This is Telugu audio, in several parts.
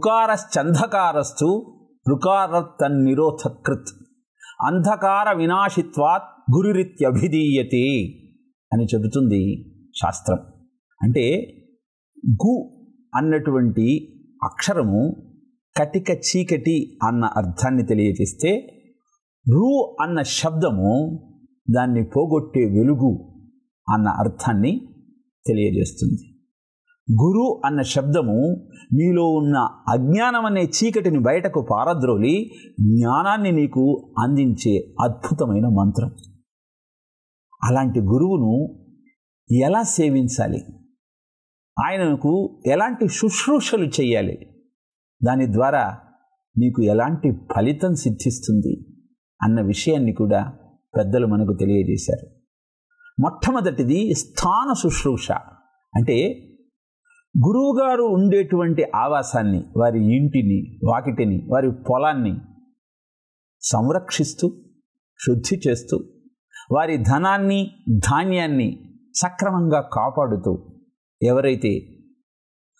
రుకారశ్చంధకారస్తు రుకారతన్నిరోధకృత్ అంధకార వినాశిత్వాత్ గురురిత్యభిధీయతే అని చెబుతుంది శాస్త్రం. అంటే గు అన్నటువంటి అక్షరము కటిక చీకటి అన్న అర్థాన్ని తెలియజేస్తే, రు అన్న శబ్దము దాన్ని పోగొట్టే వెలుగు అన్న అర్థాన్ని తెలియజేస్తుంది. గురు అన్న శబ్దము నీలో ఉన్న అజ్ఞానం అనే చీకటిని బయటకు పారద్రోలి జ్ఞానాన్ని నీకు అందించే అద్భుతమైన మంత్రం. అలాంటి గురువును ఎలా సేవించాలి, ఆయనకు ఎలాంటి శుశ్రూషలు చేయాలి, దాని ద్వారా నీకు ఎలాంటి ఫలితం సిద్ధిస్తుంది అన్న విషయాన్ని కూడా పెద్దలు మనకు తెలియజేశారు. మొట్టమొదటిది స్థాన శుశ్రూష. అంటే గురువుగారు ఉండేటువంటి ఆవాసాన్ని, వారి ఇంటిని, వాకిటిని, వారి పొలాన్ని సంరక్షిస్తూ శుద్ధి చేస్తూ వారి ధనాన్ని, ధాన్యాన్ని సక్రమంగా కాపాడుతూ ఎవరైతే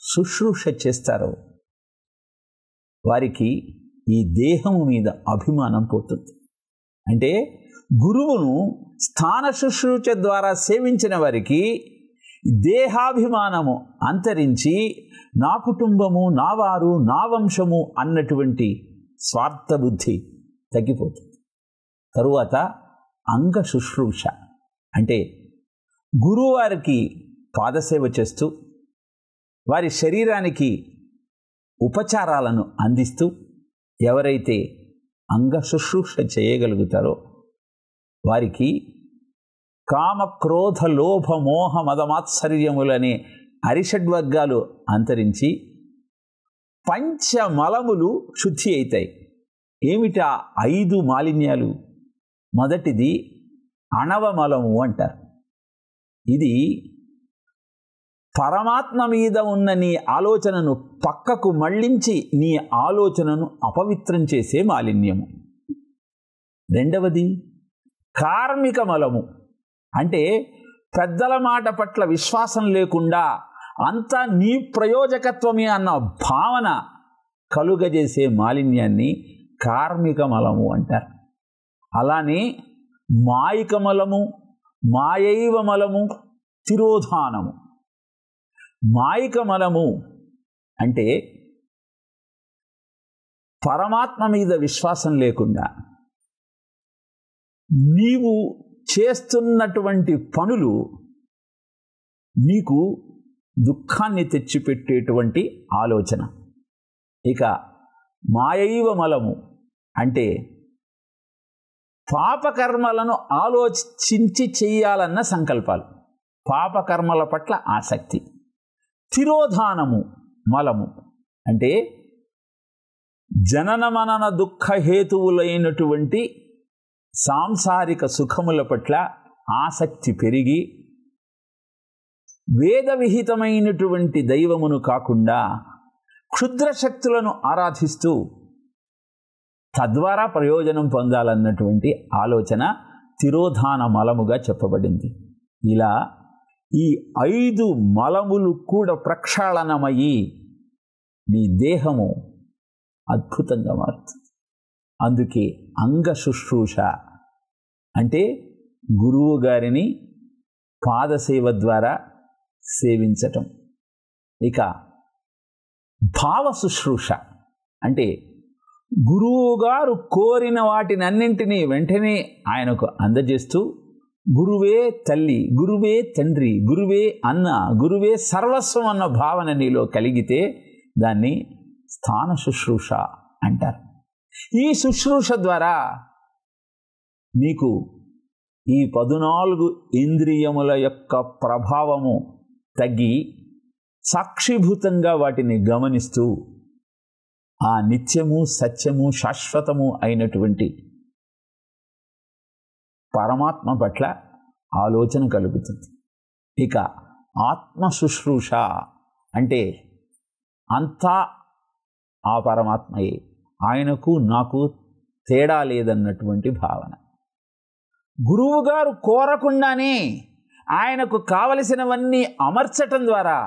శుశ్రూష చేస్తారో వారికి ఈ దేహము మీద అభిమానం పోతుంది. అంటే గురువును స్థాన శుశ్రూష ద్వారా సేవించిన వారికి దేహాభిమానము అంతరించి నా కుటుంబము, నా వారు, నా వంశము అన్నటువంటి స్వార్థబుద్ధి తగ్గిపోతుంది. తరువాత అంగ శుశ్రూష. అంటే గురువువారికి పాదసేవ చేస్తూ వారి శరీరానికి ఉపచారాలను అందిస్తూ ఎవరైతే అంగ శుశ్రూష చేయగలుగుతారో వారికి కామ, క్రోధ, లోభ, మోహ, మదమాత్సర్యములనే అరిషడ్వర్గాలు అంతరించి పంచమలములు శుద్ధి అవుతాయి. ఏమిటా 5 మాలిన్యాలు? మొదటిది అణవమలము అంటారు. ఇది పరమాత్మ మీద ఉన్న నీ ఆలోచనను పక్కకు మళ్ళించి నీ ఆలోచనను అపవిత్రం చేసే మాలిన్యము. రెండవది కార్మిక మలము. అంటే పెద్దల మాట పట్ల విశ్వాసం లేకుండా అంతా నీ ప్రయోజకత్వమే అన్న భావన కలుగజేసే మాలిన్యాన్ని కార్మిక మలము అంటారు. అలానే మాయిక మలము, మాయైవ మలము, తిరోధానము. మాయిక మలము అంటే పరమాత్మ మీద విశ్వాసం లేకుండా నీవు చేస్తున్నటువంటి పనులు నీకు దుఃఖాన్ని తెచ్చిపెట్టేటువంటి ఆలోచన. ఇక మాయైవ మలము అంటే పాపకర్మలను ఆలోచించి చేయాలన్న సంకల్పాలు, పాపకర్మల పట్ల ఆసక్తి. తిరోధానము మలము అంటే జనన మనన దుఃఖ హేతువులైనటువంటి సాంసారిక సుఖముల పట్ల ఆసక్తి పెరిగి వేద విహితమైనటువంటి దైవమును కాకుండా క్షుద్ర శక్తులను ఆరాధిస్తూ తద్వారా ప్రయోజనం పొందాలన్నటువంటి ఆలోచన తిరోధాన మలముగా చెప్పబడింది. ఇలా ఈ 5 మలములు కూడా ప్రక్షాళనమయ్యి నీ దేహము అద్భుతంగా మారుతుంది. అందుకే అంగ శుశ్రూష అంటే గురువు గారిని పాదసేవ ద్వారా సేవించటం. ఇక భావ శుశ్రూష అంటే గురువుగారు కోరిన వాటినన్నింటినీ వెంటనే ఆయనకు అందజేస్తూ గురువే తల్లి, గురువే తండ్రి, గురువే అన్న, గురువే సర్వస్వం అన్న భావన నీలో కలిగితే దాన్ని స్థాన శుశ్రూష అంటారు. ఈ శుశ్రూష ద్వారా నీకు ఈ 14 ఇంద్రియముల యొక్క ప్రభావము తగ్గి సాక్షిభూతంగా వాటిని గమనిస్తూ ఆ నిత్యము, సత్యము, శాశ్వతము అయినటువంటి పరమాత్మ పట్ల ఆలోచన కలుగుతుంది. ఇక ఆత్మ శుశ్రూష అంటే అంతా ఆ పరమాత్మయే, ఆయనకు నాకు తేడా లేదన్నటువంటి భావన. గురువుగారు కోరకుండానే ఆయనకు కావలసినవన్నీ అమర్చటం ద్వారా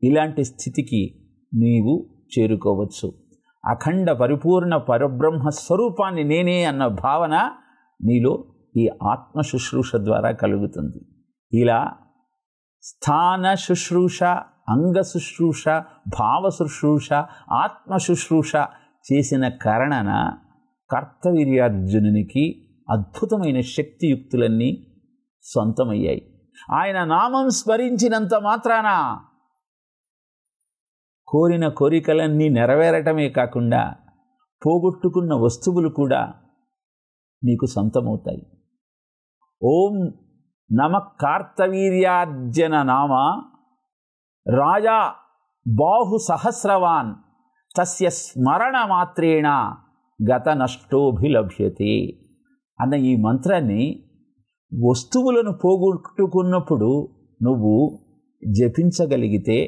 ఇలాంటి స్థితికి నీవు చేరుకోవచ్చు. అఖండ పరిపూర్ణ పరబ్రహ్మ స్వరూపాన్ని నేనే అన్న భావన నీలో ఈ ఆత్మ శుశ్రూష ద్వారా కలుగుతుంది. ఇలా స్థాన శుశ్రూష, అంగ శుశ్రూష, భావ శుశ్రూష, ఆత్మ శుశ్రూష చేసిన కారణాన కార్తవీర్యార్జునునికి అద్భుతమైన శక్తియుక్తులన్నీ సొంతమయ్యాయి. ఆయన నామం స్మరించినంత మాత్రాన కోరిన కోరికలన్నీ నెరవేరటమే కాకుండా పోగొట్టుకున్న వస్తువులు కూడా నీకు సొంతమవుతాయి. ఓం నమ కార్తవీర్యార్జన నామ రాజా బాహు సహస్రవాన్ తస్య స్మరణ మాత్రేణ గత నష్టోభిలభ్యతే అన్న ఈ మంత్రాన్ని వస్తువులను పోగొట్టుకున్నప్పుడు నువ్వు జపించగలిగితే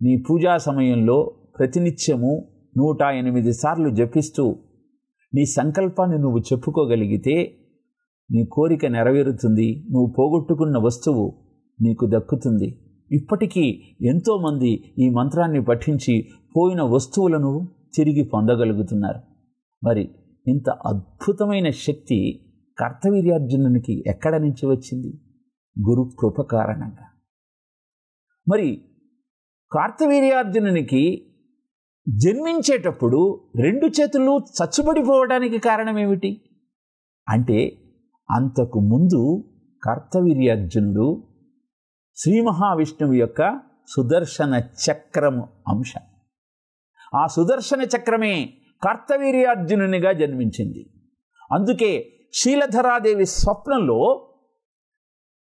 నీ పూజా సమయంలో ప్రతినిత్యము 108 సార్లు జపిస్తూ నీ సంకల్పాన్ని నువ్వు చెప్పుకోగలిగితే నీ కోరిక నెరవేరుతుంది. నువ్వు పోగొట్టుకున్న వస్తువు నీకు దక్కుతుంది. ఇప్పటికీ ఎంతోమంది ఈ మంత్రాన్ని పఠించి పోయిన వస్తువులను తిరిగి పొందగలుగుతున్నారు. మరి ఇంత అద్భుతమైన శక్తి కార్తవీర్యార్జునునికి ఎక్కడ నుంచి వచ్చింది? గురు కృప కారణంగా. మరి కార్తవీర్యార్జునునికి జన్మించేటప్పుడు 2 చేతులు చచ్చుబడిపోవడానికి కారణం ఏమిటి అంటే, అంతకు ముందు కార్తవీర్యార్జునుడు శ్రీ మహావిష్ణువు యొక్క సుదర్శన చక్రము అంశ. ఆ సుదర్శన చక్రమే కార్తవీర్యార్జునునిగా జన్మించింది. అందుకే శీలధరాదేవి స్వప్నంలో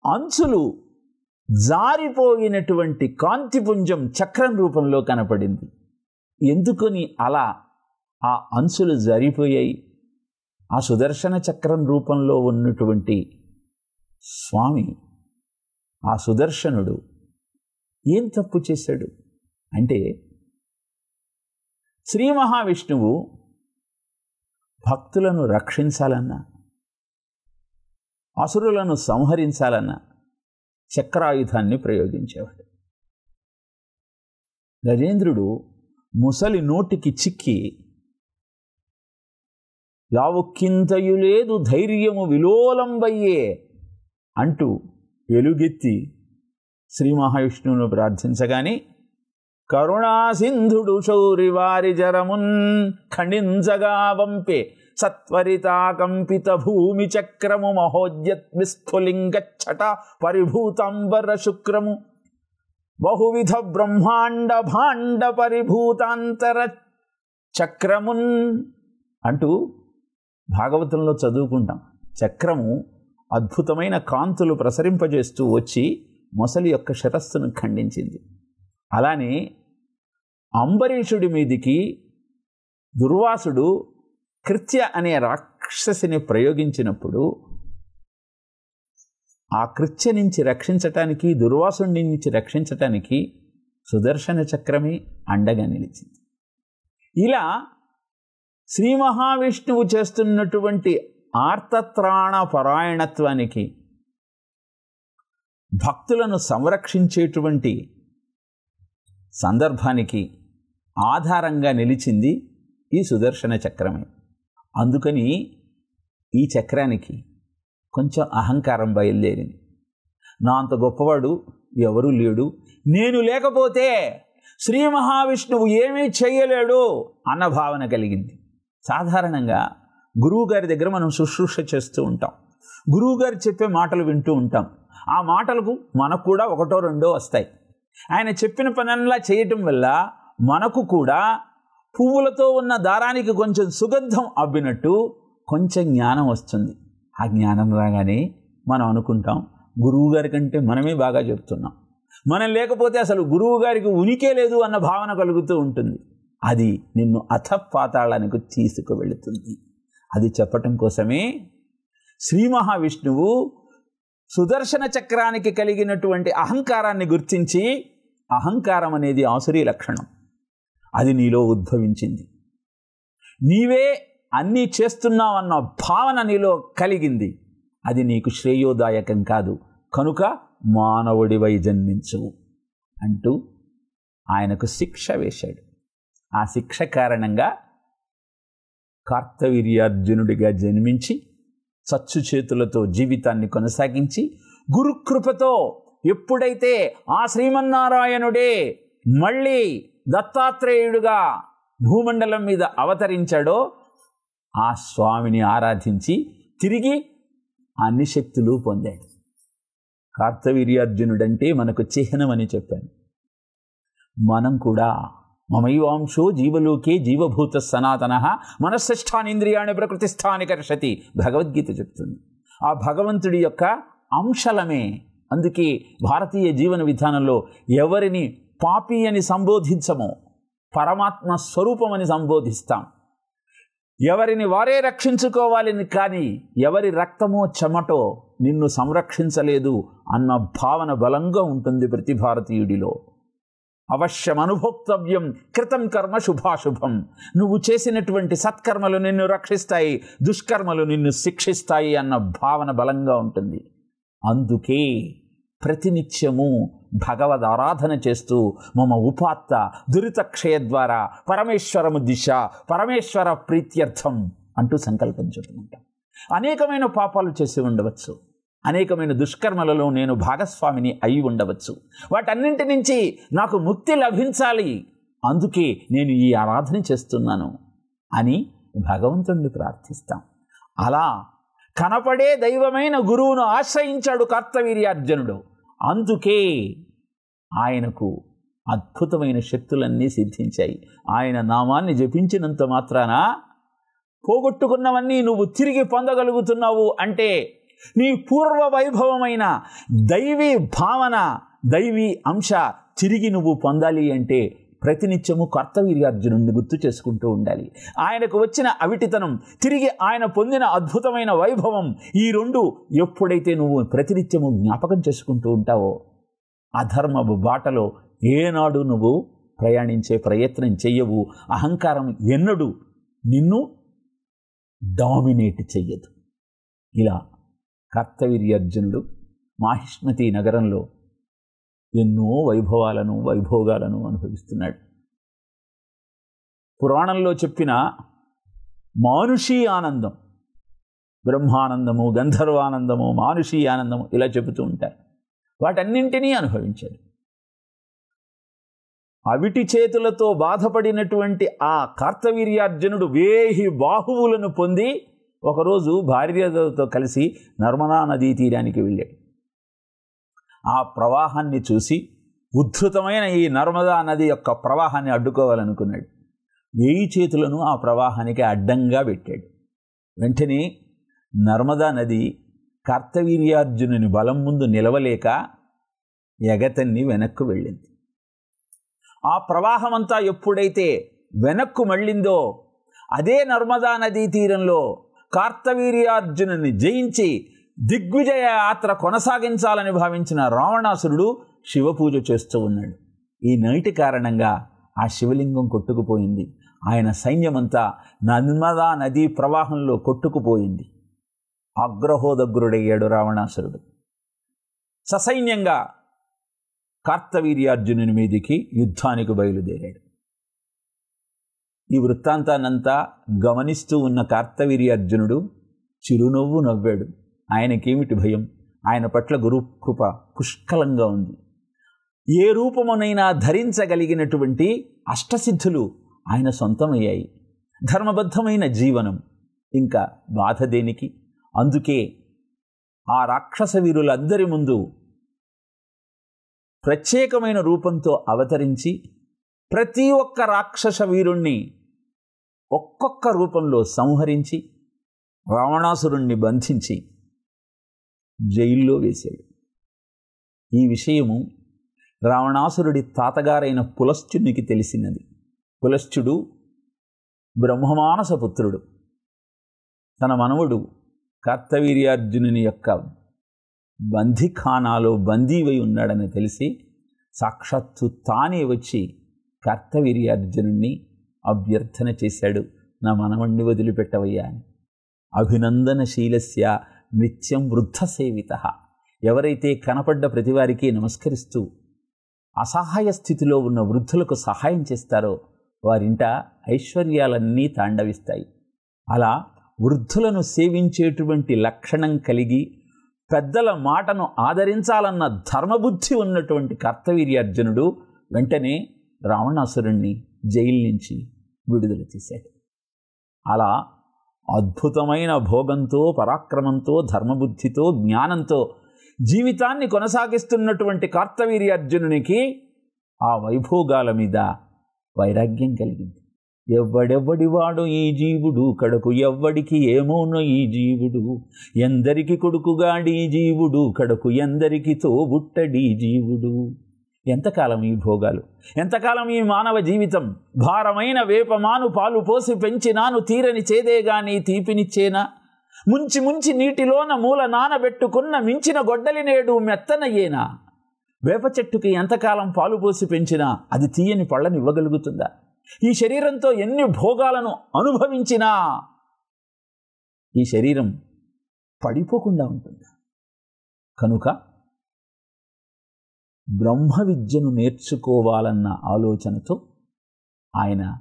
అంచులు జారిపోయినటువంటి కాంతిపుంజం చక్రం రూపంలో కనపడింది. ఎందుకని అలా ఆ అంచులు జారిపోయాయి? ఆ సుదర్శన చక్రం రూపంలో ఉన్నటువంటి స్వామి, ఆ సుదర్శనుడు ఏం తప్పు చేశాడు అంటే, శ్రీ మహావిష్ణువు భక్తులను రక్షించాలన్నా, అసురులను సంహరించాలన్నా చక్రాయుధాన్ని ప్రయోగించేవాడు. గజేంద్రుడు ముసలి నోటికి చిక్కి యావొక్కింతయు లేదు ధైర్యము విలోలంబయ్యే అంటూ వెలుగెత్తి శ్రీ మహావిష్ణువును ప్రార్థించగానే కరుణాసింధుడు శౌరి వారి జరమున్ ఖండించగా వంపే సత్వరితాకంపిత భూమి చక్రము మహోద్యత్ విస్ఫులింగచ్చట పరిభూతాంబర శుక్రము బహువిధ బ్రహ్మాండ భాండ పరిభూతాంతర చక్రమున్ అంటూ భాగవతంలో చదువుకుంటాం. చక్రము అద్భుతమైన కాంతులు ప్రసరింపజేస్తూ వచ్చి మొసలి యొక్క శిరస్సును ఖండించింది. అలానే అంబరీషుడి మీదికి దుర్వాసుడు కృత్య అనే రాక్షసిని ప్రయోగించినప్పుడు ఆ కృత్య నుంచి రక్షించటానికి, దుర్వాసుడి నుంచి రక్షించటానికి సుదర్శన చక్రమే అండగా నిలిచింది. ఇలా శ్రీ మహావిష్ణువు చేస్తున్నటువంటి ఆర్తత్రాణ పరాయణత్వానికి, భక్తులను సంరక్షించేటువంటి సందర్భానికి ఆధారంగా నిలిచింది ఈ సుదర్శన చక్రమే. అందుకని ఈ చక్రానికి కొంచెం అహంకారం బయలుదేరింది. నా అంత గొప్పవాడు ఎవరూ లేడు, నేను లేకపోతే శ్రీ మహావిష్ణువు ఏమీ చేయలేడు అన్న భావన కలిగింది. సాధారణంగా గురువుగారి దగ్గర మనం శుశ్రూష చేస్తూ ఉంటాం. గురువుగారు చెప్పే మాటలు వింటూ ఉంటాం. ఆ మాటలకు మనకు కూడా 1, 2 వస్తాయి. ఆయన చెప్పిన పనల్లా చేయటం వల్ల మనకు కూడా పువ్వులతో ఉన్న దారానికి కొంచెం సుగంధం అబ్బినట్టు కొంచెం జ్ఞానం వస్తుంది. ఆ జ్ఞానం రాగానే మనం అనుకుంటాం, గురువుగారి కంటే మనమే బాగా చెప్తున్నాం, మనం లేకపోతే అసలు గురువుగారికి ఉనికే లేదు అన్న భావన కలుగుతూ ఉంటుంది. అది నిన్ను అధపాతాళానికి తీసుకువెళుతుంది. అది చెప్పటం కోసమే శ్రీ మహావిష్ణువు సుదర్శన చక్రానికి కలిగినటువంటి అహంకారాన్ని గుర్తించి, అహంకారం అనేది ఆసురీ లక్షణం, అది నీలో ఉద్భవించింది. నీవే అన్నీ చేస్తున్నావన్న భావన నీలో కలిగింది. అది నీకు శ్రేయోదాయకం కాదు, కనుక మానవుడివై జన్మించు అంటూ ఆయనకు శిక్ష వేశాడు. ఆ శిక్ష కారణంగా కార్తవీర్యార్జునుడిగా జన్మించి చచ్చు చేతులతో జీవితాన్ని కొనసాగించి గురుకృపతో ఎప్పుడైతే ఆ శ్రీమన్నారాయణుడే మళ్ళీ దత్తాత్రేయుడుగా భూమండలం మీద అవతరించాడో ఆ స్వామిని ఆరాధించి తిరిగి అన్ని శక్తులు పొందాడు. కార్తవీర్యార్జునుడంటే మనకు చిహ్నం అని చెప్పాను. మనం కూడా మమైవాంశో జీవలోకే జీవభూత సనాతన మనశ్రేష్టానింద్రియాణి ప్రకృతిస్థాని కర్షతి భగవద్గీత చెప్తుంది. ఆ భగవంతుడి యొక్క అంశలమే. అందుకే భారతీయ జీవన విధానంలో ఎవరిని పాపి అని సంబోధించమో పరమాత్మ స్వరూపమని సంబోధిస్తాం. ఎవరిని వారే రక్షించుకోవాలని, కానీ ఎవరి రక్తమో చెమటో నిన్ను సంరక్షించలేదు అన్న భావన బలంగా ఉంటుంది ప్రతి భారతీయుడిలో. అవశ్యం అనుభోక్తవ్యం కృతం కర్మ శుభాశుభం. నువ్వు చేసినటువంటి సత్కర్మలు నిన్ను రక్షిస్తాయి, దుష్కర్మలు నిన్ను శిక్షిస్తాయి అన్న భావన బలంగా ఉంటుంది. అందుకే ప్రతినిత్యము భగవద్ ఆరాధన చేస్తూ మమ ఉపాత్త దురితక్షయ ద్వారా పరమేశ్వరము దిశ పరమేశ్వర ప్రీత్యర్థం అంటూ సంకల్పం చెప్పుకుంటాం. అనేకమైన పాపాలు చేసి ఉండవచ్చు, అనేకమైన దుష్కర్మలలో నేను భాగస్వామిని అయి ఉండవచ్చు. వాటన్నింటి నుంచి నాకు ముక్తి లభించాలి, అందుకే నేను ఈ ఆరాధన చేస్తున్నాను అని భగవంతుణ్ణి ప్రార్థిస్తాం. అలా కనపడే దైవమైన గురువును ఆశ్రయించాడు కార్తవీర్యార్జునుడు. అందుకే ఆయనకు అద్భుతమైన శక్తులన్నీ సిద్ధించాయి. ఆయన నామాన్ని జపించినంత మాత్రాన పోగొట్టుకున్నవన్నీ నువ్వు తిరిగి పొందగలుగుతున్నావు అంటే నీ పూర్వ వైభవమైన దైవీ భావన, దైవీ అంశ తిరిగి నువ్వు పొందాలి అంటే ప్రతినిత్యము కార్తవీర్యార్జునుడిని గుర్తు చేసుకుంటూ ఉండాలి. ఆయనకు వచ్చిన అవిటితనం, తిరిగి ఆయన పొందిన అద్భుతమైన వైభవం, ఈ రెండు ఎప్పుడైతే నువ్వు ప్రతినిత్యము జ్ఞాపకం చేసుకుంటూ ఉంటావో అధర్మపు బాటలో ఏనాడు నువ్వు ప్రయాణించే ప్రయత్నం చెయ్యవు. అహంకారం ఎన్నడూ నిన్ను డామినేట్ చెయ్యదు. ఇలా కార్తవీర్యార్జునుడు మాహిష్మతి నగరంలో ఎన్నో వైభోగాలను అనుభవిస్తున్నాడు. పురాణంలో చెప్పిన మానుషీ ఆనందం, బ్రహ్మానందము, గంధర్వానందము, మానుషీ ఆనందము ఇలా చెబుతూ ఉంటారు. వాటన్నింటినీ అనుభవించాడు. అవిటి చేతులతో బాధపడినటువంటి ఆ కార్తవీర్యార్జునుడు 1000 బాహువులను పొంది ఒకరోజు భార్యతో కలిసి నర్మదా నదీ తీరానికి వెళ్ళాడు. ఆ ప్రవాహాన్ని చూసి ఉద్ధృతమైన ఈ నర్మదా నది యొక్క ప్రవాహాన్ని అడ్డుకోవాలనుకున్నాడు. 1000 చేతులను ఆ ప్రవాహానికి అడ్డంగా పెట్టాడు. వెంటనే నర్మదా నది కార్తవీర్యార్జునుని బలం ముందు నిలవలేక ఎగతన్ని వెనక్కు వెళ్ళింది. ఆ ప్రవాహమంతా ఎప్పుడైతే వెనక్కు మళ్ళిందో అదే నర్మదా నదీ తీరంలో కార్తవీర్యార్జునుని జయించి దిగ్విజయ యాత్ర కొనసాగించాలని భావించిన రావణాసురుడు శివపూజ చేస్తూ ఉన్నాడు. ఈ నైటి కారణంగా ఆ శివలింగం కొట్టుకుపోయింది. ఆయన సైన్యమంతా నర్మదా నదీ ప్రవాహంలో కొట్టుకుపోయింది. అగ్రహోదగ్రుడయ్యాడు రావణాసురుడు. ససైన్యంగా కార్తవీర్యార్జునుని మీదికి యుద్ధానికి బయలుదేరాడు. ఈ వృత్తాంతాన్నంతా గమనిస్తూ ఉన్న కార్తవీర్యార్జునుడు చిరునవ్వు నవ్వాడు. ఆయనకేమిటి భయం? ఆయన పట్ల గురుకృప పుష్కలంగా ఉంది. ఏ రూపమునైనా ధరించగలిగినటువంటి అష్టసిద్ధులు ఆయన సొంతమయ్యాయి. ధర్మబద్ధమైన జీవనం, ఇంకా బాధ దేనికి? అందుకే ఆ రాక్షస వీరులందరి ముందు ప్రత్యేకమైన రూపంతో అవతరించి ప్రతి ఒక్క రాక్షస వీరుణ్ణి ఒక్కొక్క రూపంలో సంహరించి రావణాసురుణ్ణి బంధించి జైల్లో వేశాడు. ఈ విషయము రావణాసురుడి తాతగారైన పులస్త్యునికి తెలిసినది. పులస్త్యుడు బ్రహ్మమానస పుత్రుడు. తన మనవడు కార్తవీర్యార్జునుని యొక్క బందీఖానాలో బందీవై ఉన్నాడని తెలిసి సాక్షాత్తు తానే వచ్చి కార్తవీర్యార్జునుణ్ణి అభ్యర్థన చేశాడు, నా మనవణ్ణి వదిలిపెట్టవయ్యా అని. అభినందనశీలస్య నిత్యం వృద్ధ సేవిత. ఎవరైతే కనపడ్డ ప్రతివారికి నమస్కరిస్తూ అసహాయ స్థితిలో ఉన్న వృద్ధులకు సహాయం చేస్తారో వారింట ఐశ్వర్యాలన్నీ తాండవిస్తాయి. అలా వృద్ధులను సేవించేటువంటి లక్షణం కలిగి పెద్దల మాటను ఆదరించాలన్న ధర్మబుద్ధి ఉన్నటువంటి కార్తవీర్యార్జునుడు వెంటనే రావణాసురుణ్ణి జైలు నుంచి విడుదల చేశాడు. అలా అద్భుతమైన భోగంతో, పరాక్రమంతో, ధర్మబుద్ధితో, జ్ఞానంతో జీవితాన్ని కొనసాగిస్తున్నటువంటి కార్తవీర్యార్జునునికి ఆ వైభోగాల మీద వైరాగ్యం కలిగింది. ఎవ్వడెవ్వడివాడు ఈ జీవుడు, కడకు ఎవ్వడికి ఏమోనో ఈ జీవుడు, ఎందరికి కొడుకుగాడి జీవుడు, కడకు ఎందరికి తోబుట్టడి జీవుడు. ఎంతకాలం ఈ భోగాలు, ఎంతకాలం ఈ మానవ జీవితం? భారమైన వేపమాను పాలు పోసి పెంచినాను, తీరని చేదేగాని తీపినిచ్చేనా? ముంచి ముంచి నీటిలోన మూల నానబెట్టుకున్న మించిన గొడ్డలి నేడు మెత్తనయ్యేనా? వేప చెట్టుకి ఎంతకాలం పాలు పోసి పెంచినా అది తీయని పళ్ళని ఇవ్వగలుగుతుందా? ఈ శరీరంతో ఎన్ని భోగాలను అనుభవించినా ఈ శరీరం పడిపోకుండా ఉంటుందా? కనుక బ్రహ్మ విద్యను నేర్చుకోవాలన్న ఆలోచనతో ఆయన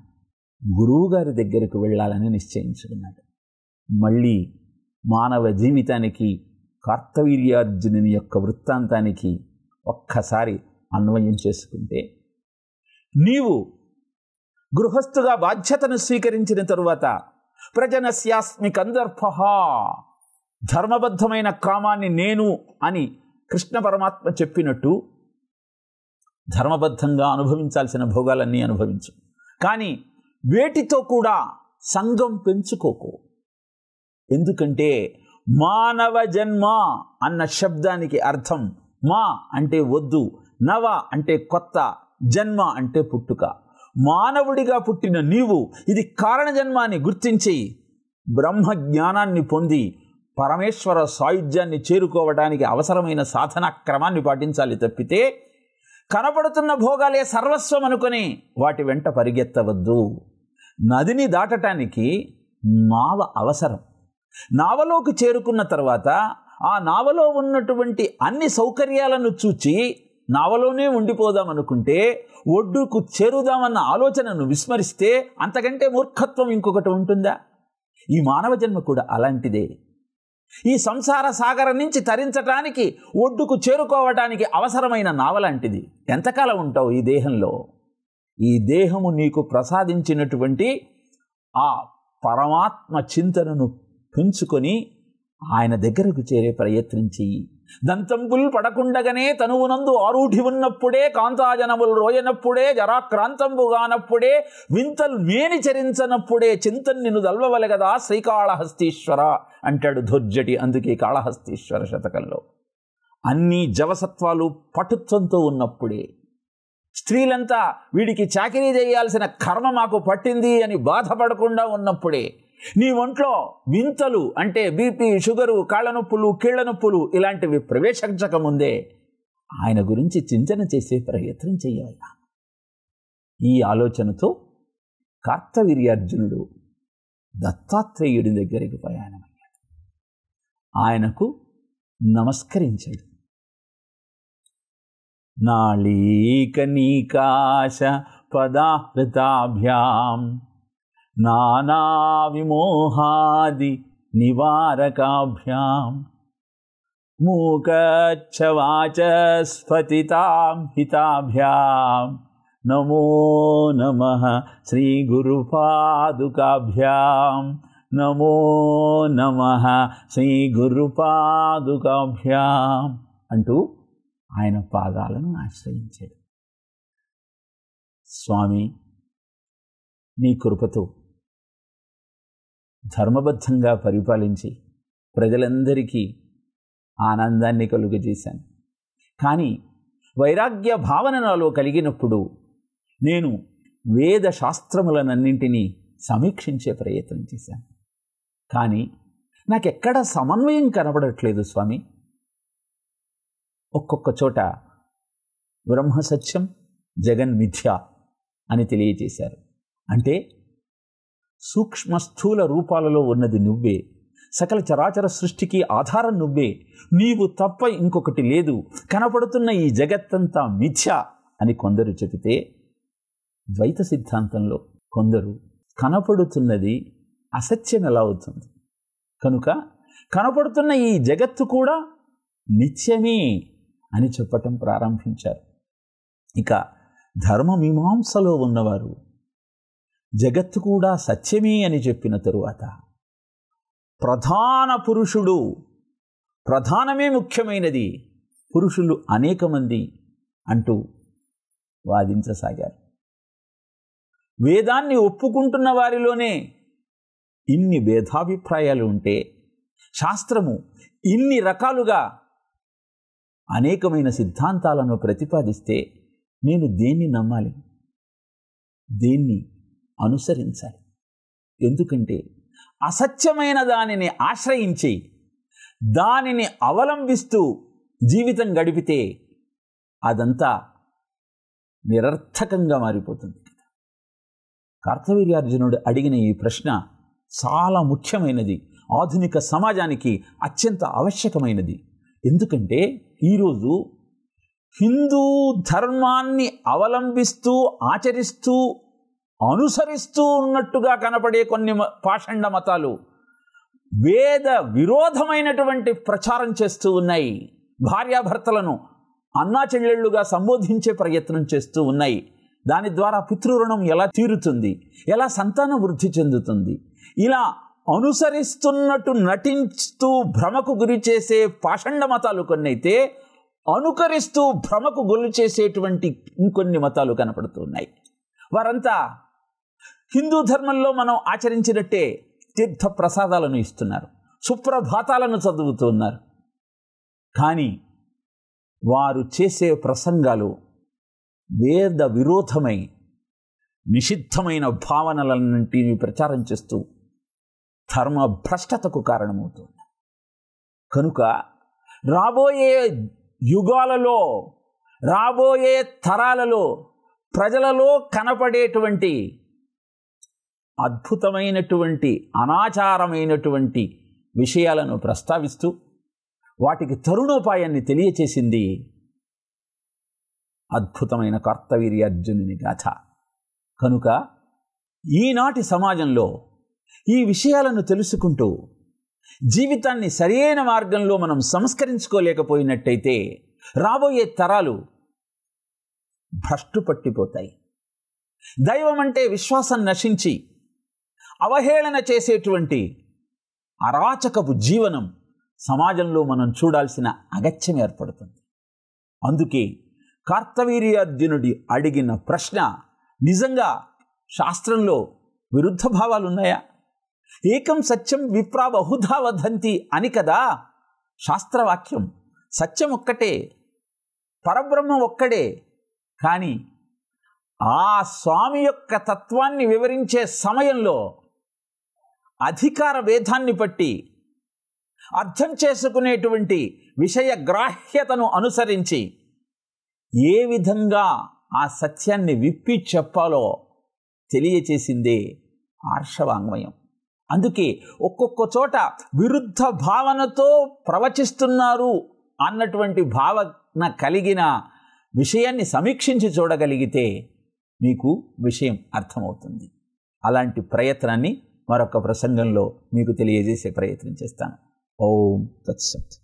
గురువుగారి దగ్గరకు వెళ్ళాలని నిశ్చయించుకున్నాడు. మళ్ళీ మానవ జీవితానికి కార్తవీర్యార్జునుని యొక్క వృత్తాంతానికి ఒక్కసారి అన్వయం చేసుకుంటే, నీవు గృహస్థుగా బాధ్యతను స్వీకరించిన తరువాత ప్రజనస్యాస్మి కందర్భ, ధర్మబద్ధమైన కామాన్ని నేను అని కృష్ణ పరమాత్మ చెప్పినట్టు ధర్మబద్ధంగా అనుభవించాల్సిన భోగాలన్నీ అనుభవించు. కానీ వేటితో కూడా సంగం పెంచుకోకు. ఎందుకంటే మానవ జన్మ అన్న శబ్దానికి అర్థం మా అంటే వద్దు, నవ అంటే కొత్త, జన్మ అంటే పుట్టుక. మానవుడిగా పుట్టిన నీవు ఇది కారణజన్మ అని గుర్తించి బ్రహ్మ జ్ఞానాన్ని పొంది పరమేశ్వర సాయుధ్యాన్ని చేరుకోవడానికి అవసరమైన సాధనా క్రమాన్ని పాటించాలి తప్పితే కనపడుతున్న భోగాలే సర్వస్వం అనుకుని వాటి వెంట పరిగెత్తవద్దు. నదిని దాటటానికి నావ అవసరం. నావలోకి చేరుకున్న తర్వాత ఆ నావలో ఉన్నటువంటి అన్ని సౌకర్యాలను చూచి నావలోనే ఉండిపోదామనుకుంటే, ఒడ్డుకు చేరుదామన్న ఆలోచనను విస్మరిస్తే అంతకంటే మూర్ఖత్వం ఇంకొకటి ఉంటుందా? ఈ మానవ జన్మ కూడా అలాంటిదే. ఈ సంసార సాగరం నుంచి తరించటానికి, ఒడ్డుకు చేరుకోవటానికి అవసరమైన నావలాంటిది. ఎంతకాలం ఉంటావు ఈ దేహంలో? ఈ దేహము నీకు ప్రసాదించినటువంటి ఆ పరమాత్మ చింతనను పెంచుకొని ఆయన దగ్గరకు చేరే ప్రయత్నం చెయ్యి. దంతంబుల్ పడకుండగానే తనువునందు ఆరూఢి ఉన్నప్పుడే, కాంతాజనములు రోయనప్పుడే, జరాక్రాంతంబుగానప్పుడే, వింతలు మేని చరించనప్పుడే చింతన్ నిన్ను దల్వవలెగదా శ్రీకాళహస్తీశ్వర అంటాడు ధోర్జటి. అందుకే కాళహస్తీశ్వర శతకంలో అన్ని జవసత్వాలు పటుత్వంతో ఉన్నప్పుడే, స్త్రీలంతా వీడికి చాకిరీ చేయాల్సిన కర్మ మాకు పట్టింది అని బాధపడకుండా ఉన్నప్పుడే, నీ ఒంట్లో వింతలు అంటే బీపీ, షుగరు, కాళ్ళ నొప్పులు, కీళ్ల నొప్పులు ఇలాంటివి ప్రవేశించకముందే ఆయన గురించి చింతన చేసే ప్రయత్నం చేయాలి. ఈ ఆలోచనతో కార్తవీర్యార్జునుడు దత్తాత్రేయుడి దగ్గరికి ప్రయాణమయ్యాడు. ఆయనకు నమస్కరించాడు. నాళీకనీకాశ పదాహృతాభ్యాం నానా విమోహాది నివారకాభ్యాం మూకచ్చవాచస్ఫతితాం హితాభ్యాం నమో నమః శ్రీ గురుపాదుకాభ్యాం నమో నమః శ్రీ గురుపాదుకాభ్యాం అంటూ ఆయన పాదాలను ఆశ్రయించాడు. స్వామి, నీ కృపతో ధర్మబద్ధంగా పరిపాలించి ప్రజలందరికీ ఆనందాన్ని కలుగజేశాను. కానీ వైరాగ్య భావన నాలో కలిగినప్పుడు నేను వేద శాస్త్రములనన్నింటినీ సమీక్షించే ప్రయత్నం చేశాను. కానీ నాకెక్కడా సమన్వయం కనబడట్లేదు స్వామి. ఒక్కొక్క చోట బ్రహ్మ సత్యం, జగన్ మిథ్య అని తెలియజేశారు. అంటే సూక్ష్మ స్థూల రూపాలలో ఉన్నది నువ్వే, సకల చరాచర సృష్టికి ఆధారం నువ్వే, నీవు తప్ప ఇంకొకటి లేదు, కనపడుతున్న ఈ జగత్తంతా మిథ్య అని కొందరు చెబితే, ద్వైత సిద్ధాంతంలో కొందరు కనపడుతున్నది అసత్యం ఎలా అవుతుంది, కనుక కనపడుతున్న ఈ జగత్తు కూడా నిత్యమే అని చెప్పటం ప్రారంభించారు. ఇక ధర్మమీమాంసలో ఉన్నవారు జగత్తు కూడా సత్యమే అని చెప్పిన తరువాత ప్రధాన పురుషుడు, ప్రధానమే ముఖ్యమైనది, పురుషులు అనేక మంది అంటూ వాదించసాగారు. వేదాన్ని ఒప్పుకుంటున్న వారిలోనే ఇన్ని భేదాభిప్రాయాలు ఉంటే శాస్త్రము ఇన్ని రకాలుగా అనేకమైన సిద్ధాంతాలను ప్రతిపాదిస్తే నేను దేన్ని నమ్మాలి, దేన్ని అనుసరించాలి? ఎందుకంటే అసత్యమైన దానిని ఆశ్రయించి దానిని అవలంబిస్తూ జీవితం గడిపితే అదంతా నిరర్థకంగా మారిపోతుంది కదా. కార్తవీర్యార్జునుడు అడిగిన ఈ ప్రశ్న చాలా ముఖ్యమైనది, ఆధునిక సమాజానికి అత్యంత ఆవశ్యకమైనది. ఎందుకంటే ఈరోజు హిందూ ధర్మాన్ని అవలంబిస్తూ ఆచరిస్తూ అనుసరిస్తూ ఉన్నట్టుగా కనపడే కొన్ని పాషండ మతాలు వేద విరోధమైనటువంటి ప్రచారం చేస్తూ ఉన్నాయి. భార్యాభర్తలను అన్నా చెల్లెళ్ళుగా సంబోధించే ప్రయత్నం చేస్తూ ఉన్నాయి. దాని ద్వారా పితృరుణం ఎలా తీరుతుంది, ఎలా సంతాన వృద్ధి చెందుతుంది, ఇలా అనుసరిస్తున్నట్టు నటిస్తూ భ్రమకు గురి చేసే పాషండ మతాలు కొన్ని అయితే, అనుకరిస్తూ భ్రమకు గురి చేసేటువంటి ఇంకొన్ని మతాలు కనపడుతున్నాయి. వారంతా హిందూ ధర్మంలో మనం ఆచరించినట్టే తీర్థ ప్రసాదాలను ఇస్తున్నారు, సుప్రభాతాలను చదువుతున్నారు. కానీ వారు చేసే ప్రసంగాలు వేద విరోధమై నిషిద్ధమైన భావనలన్నింటినీ ప్రచారం చేస్తూ ధర్మ భ్రష్టతకు కారణమవుతుంది. కనుక రాబోయే యుగాలలో, రాబోయే తరాలలో ప్రజలలో కనపడేటువంటి అద్భుతమైనటువంటి అనాచారమైనటువంటి విషయాలను ప్రస్తావిస్తూ వాటికి తరుణోపాయాన్ని తెలియచేసింది అద్భుతమైన కార్తవీర్యార్జునుని గాథ. కనుక ఈనాటి సమాజంలో ఈ విషయాలను తెలుసుకుంటూ జీవితాన్ని సరైన మార్గంలో మనం సంస్కరించుకోలేకపోయినట్టయితే రాబోయే తరాలు భ్రష్టు పట్టిపోతాయి. దైవం అంటే విశ్వాసం నశించి అవహేళన చేసేటువంటి అరాచకపు జీవనం సమాజంలో మనం చూడాల్సిన అగత్యం ఏర్పడుతుంది. అందుకే కార్తవీర్యార్జునుడి అడిగిన ప్రశ్న నిజంగా శాస్త్రంలో విరుద్ధ భావాలు ఉన్నాయా? ఏకం సత్యం విప్రా బహుధా వదంతి అని కదా శాస్త్రవాక్యం. సత్యం ఒక్కటే, పరబ్రహ్మ ఒక్కడే. కానీ ఆ స్వామి యొక్క తత్వాన్ని వివరించే సమయంలో అధికార భేదాన్ని బట్టి అర్థం చేసుకునేటువంటి విషయ గ్రాహ్యతను అనుసరించి ఏ విధంగా ఆ సత్యాన్ని విప్పి చెప్పాలో తెలియచేసిందే ఆర్షవాంగ్మయం. అందుకే ఒక్కొక్క చోట విరుద్ధ భావనతో ప్రవచిస్తున్నారు అన్నటువంటి భావన కలిగిన విషయాన్ని సమీక్షించి చూడగలిగితే మీకు విషయం అర్థమవుతుంది. అలాంటి ప్రయత్నాన్ని మరొక ప్రసంగంలో మీకు తెలియజేసే ప్రయత్నం చేస్తాను. ఓం తత్సత్.